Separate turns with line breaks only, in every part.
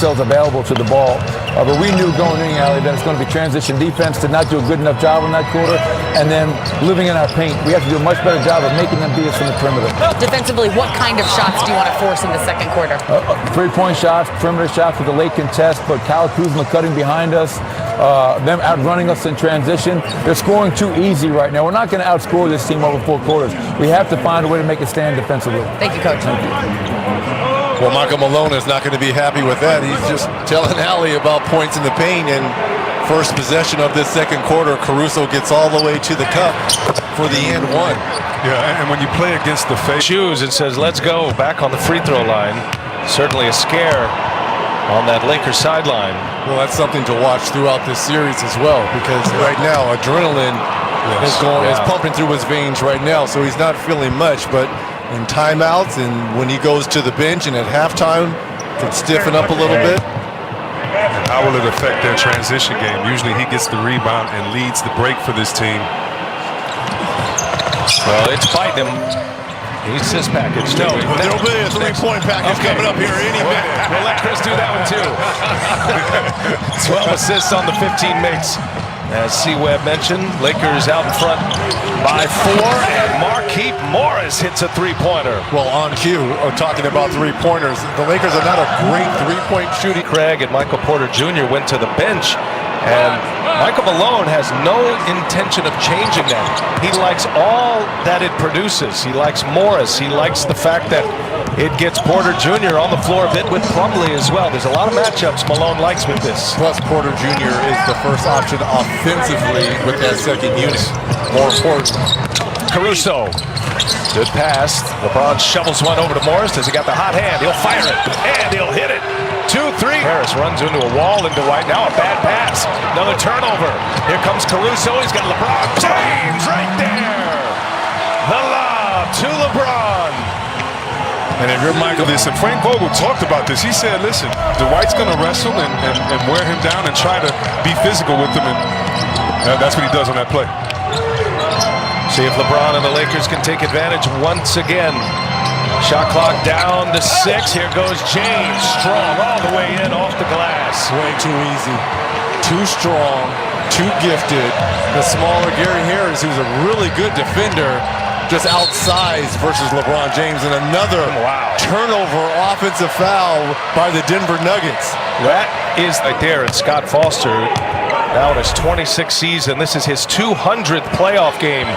themselves available to the ball. But we knew going in, Ali, that it's going to be transition defense to not do a good enough job in that quarter, and then living in our paint. We have to do a much better job of making them beat us from the perimeter.
Defensively, what kind of shots do you want to force in the second quarter?
Three-point shots, perimeter shots with the late contest, but Kyle Kuzma cutting behind us, them outrunning us in transition. They're scoring too easy right now. We're not going to outscore this team over 4 quarters. We have to find a way to make it stand defensively.
Thank you, Coach.
Thank you.
Well, Michael Malone is not going to be happy with that. He's just telling Ali about points in the paint, and first possession of this second quarter, Caruso gets all the way to the cup for the and one.
Yeah, and when you play against the face
shoes and says, let's go, back on the free throw line. Certainly a scare on that Lakers sideline.
Well, that's something to watch throughout this series as well, because right now adrenaline is pumping through his veins right now, so he's not feeling much, but in timeouts and when he goes to the bench and at halftime can stiffen up a little bit.
And how will it affect their transition game? Usually he gets the rebound and leads the break for this team.
Well, it's biting him. He's this package. No,
there'll be a three-point package coming up here any minute.
We'll let Chris do that one too. 12 assists on the 15 makes. As C-Web mentioned, Lakers out in front by 4, and Markieff Morris hits a three-pointer.
Well, on cue, talking about three-pointers, the Lakers are not a great three-point shooting.
Craig and Michael Porter Jr. went to the bench, and Michael Malone has no intention of changing that. He likes all that it produces. He likes Morris. He likes the fact that it gets Porter Jr. on the floor a bit with Plumlee as well. There's a lot of matchups Malone likes with this.
Plus, Porter Jr. is the first option offensively with that second unit. More important.
Caruso. Good pass. LeBron shovels one over to Morris. Does he got the hot hand? He'll fire it, and he'll hit it. 2-3. Harris runs into a wall into White. Now a bad pass. Another turnover. Here comes Caruso. He's got LeBron James right there. The lob to LeBron.
And if you're Michael, listen, Frank Vogel talked about this. He said, listen, Dwight's going to wrestle and wear him down and try to be physical with him. And that's what he does on that play.
See if LeBron and the Lakers can take advantage once again. Shot clock down to 6. Here goes James. Strong all the way in off the glass.
Way too easy. Too strong. Too gifted. The smaller Gary Harris, who's a really good defender, just outsized versus LeBron James, and another turnover offensive foul by the Denver Nuggets.
That is right there, and Scott Foster now in his 26th season. This is his 200th playoff game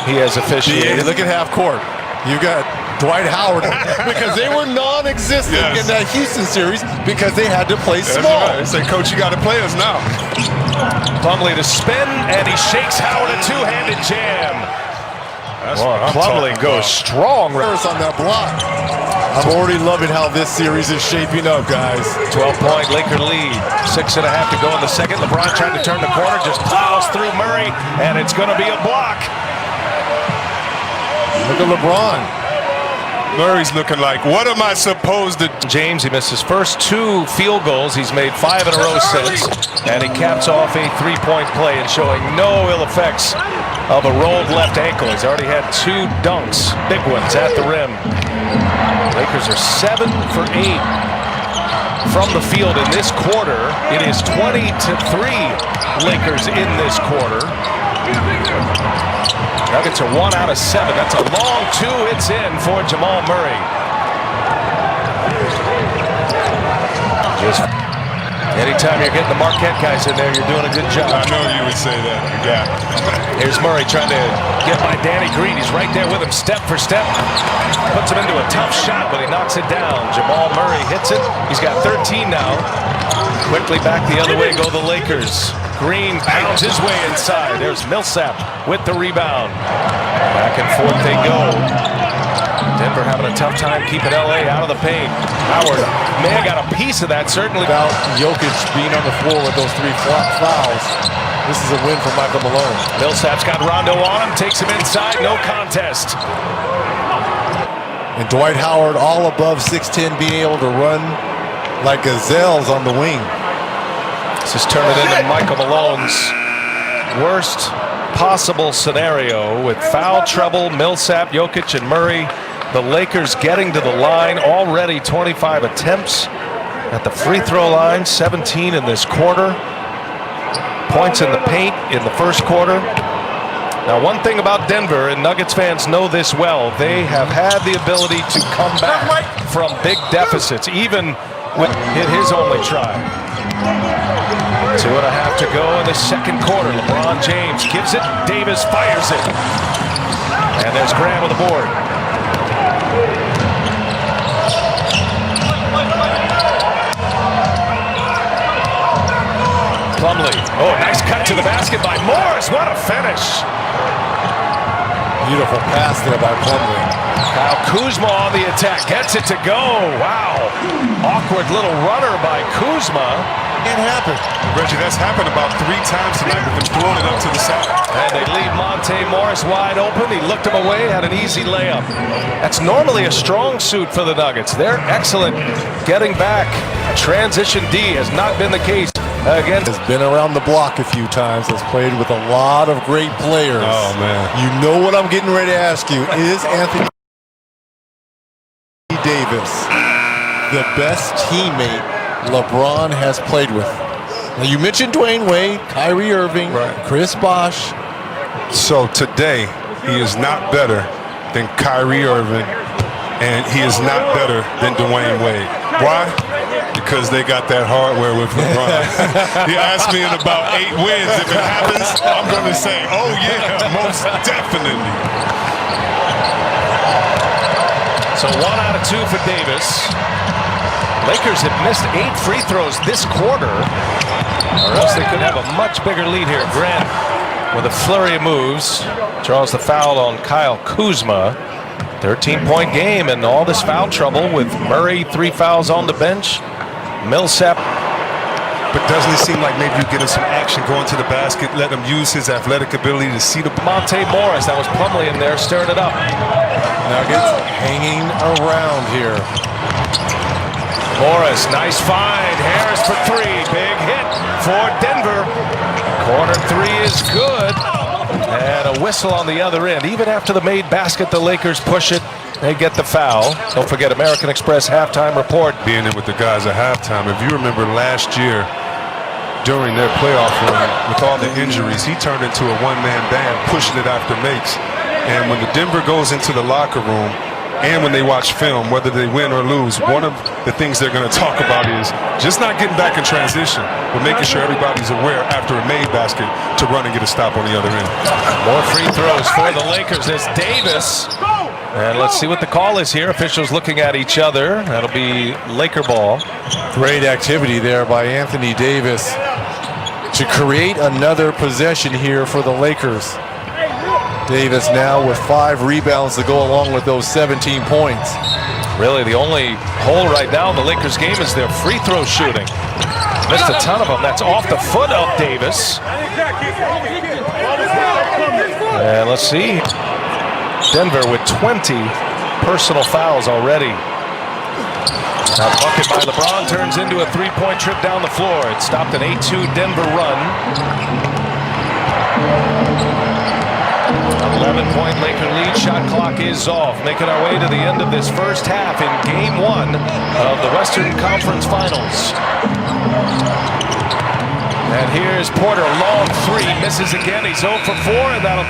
he has officiated.
Yeah, look at half court. You got Dwight Howard because they were non-existent in that Houston series because they had to play small.
Right. They say, Coach, you got to play us now.
Plumlee to spin, and he shakes Howard a two-handed jam. Plumlee goes strong
on that block. I'm already loving how this series is shaping up, guys.
12-point Laker lead. 6.5 to go in the second. LeBron trying to turn the corner, just plows through Murray, and it's going to be a block.
Look at LeBron.
Murray's looking like, what am I supposed to do?
James, he missed his first 2 field goals. He's made 5 in a row since, and he caps off a 3-point play and showing no ill effects of a rolled left ankle. He's already had 2 dunks, big ones at the rim. Lakers are 7 for 8 from the field in this quarter. It is 20-3 Lakers in this quarter. Nuggets are 1 out of 7. That's a long 2. It's in for Jamal Murray. Just anytime you're getting the Marquette guys in there, you're doing a good job.
I know you would say that. Yeah.
Here's Murray trying to get by Danny Green. He's right there with him, step for step. Puts him into a tough shot, but he knocks it down. Jamal Murray hits it. He's got 13 now. Quickly back the other way go the Lakers. Green pounds his way inside. There's Millsap with the rebound. Back and forth they go. Denver having a tough time keeping LA out of the paint. Howard may have got a piece of that, certainly.
About Jokic being on the floor with those 3 fouls. This is a win for Michael Malone.
Millsap's got Rondo on him, takes him inside, no contest.
And Dwight Howard, all above 6'10", being able to run like gazelles on the wing.
This is turning into Michael Malone's worst possible scenario with foul trouble, Millsap, Jokic, and Murray. The Lakers getting to the line, already 25 attempts at the free throw line, 17 in this quarter. Points in the paint in the first quarter. Now, one thing about Denver, and Nuggets fans know this well, they have had the ability to come back from big deficits, even when hit his only try. 2.5 to go in the second quarter. LeBron James gives it. Davis fires it. And there's Graham with the board. Plumlee. Oh, nice cut to the basket by Morris. What a finish.
Beautiful pass there by Plumlee.
Kyle Kuzma on the attack. Gets it to go. Wow. Awkward little runner by Kuzma.
Can't happen. Reggie, that's happened about 3 times tonight with them throwing it up to the side.
And they leave Monte Morris wide open. He looked him away, had an easy layup. That's normally a strong suit for the Nuggets. They're excellent getting back. Transition D has not been the case against.
Has been around the block a few times. Has played with a lot of great players.
Oh, man.
You know what I'm getting ready to ask you. Is Anthony Davis the best teammate LeBron has played with? Now, you mentioned Dwayne Wade, Kyrie Irving, Chris Bosh.
So today, he is not better than Kyrie Irving, and he is not better than Dwayne Wade. Why? Because they got that hardware with LeBron. He asked me in about 8 wins. If it happens, I'm going to say, oh, yeah, most definitely.
So 1 out of 2 for Davis. Lakers have missed 8 free throws this quarter, or else they could have a much bigger lead here. Grant with a flurry of moves draws the foul on Kyle Kuzma. 13-point game and all this foul trouble with Murray 3 fouls on the bench. Millsap.
But doesn't it seem like maybe you get him some action going to the basket, let him use his athletic ability to see the
Monte Morris, that was Plumlee in there, stirring it up.
Nuggets hanging around here.
Morris, nice find. Harris for 3. Big hit for Denver. Corner 3 is good. And a whistle on the other end. Even after the made basket, the Lakers push it. They get the foul. Don't forget American Express halftime report.
being in with the guys at halftime. If you remember last year, during their playoff run, with all the injuries, he turned into a one-man band, pushing it after makes. And when the Denver goes into the locker room, and when they watch film, whether they win or lose, one of the things they're going to talk about is just not getting back in transition, but making sure everybody's aware after a made basket to run and get a stop on the other end.
More free throws for the Lakers. There's Davis. And let's see what the call is here. Officials looking at each other. That'll be Laker ball.
Great activity there by Anthony Davis to create another possession here for the Lakers. Davis now with 5 rebounds to go along with those 17 points.
Really, the only hole right now in the Lakers game is their free throw shooting. Missed a ton of them. That's off the foot of Davis. And let's see. Denver with 20 personal fouls already. That bucket by LeBron turns into a 3-point trip down the floor. It stopped an 8-2 Denver run. 11-point Laker lead. Shot clock is off. Making our way to the end of this first half in Game 1 of the Western Conference Finals. And here's Porter, long 3, misses again. He's 0 for 4, and that'll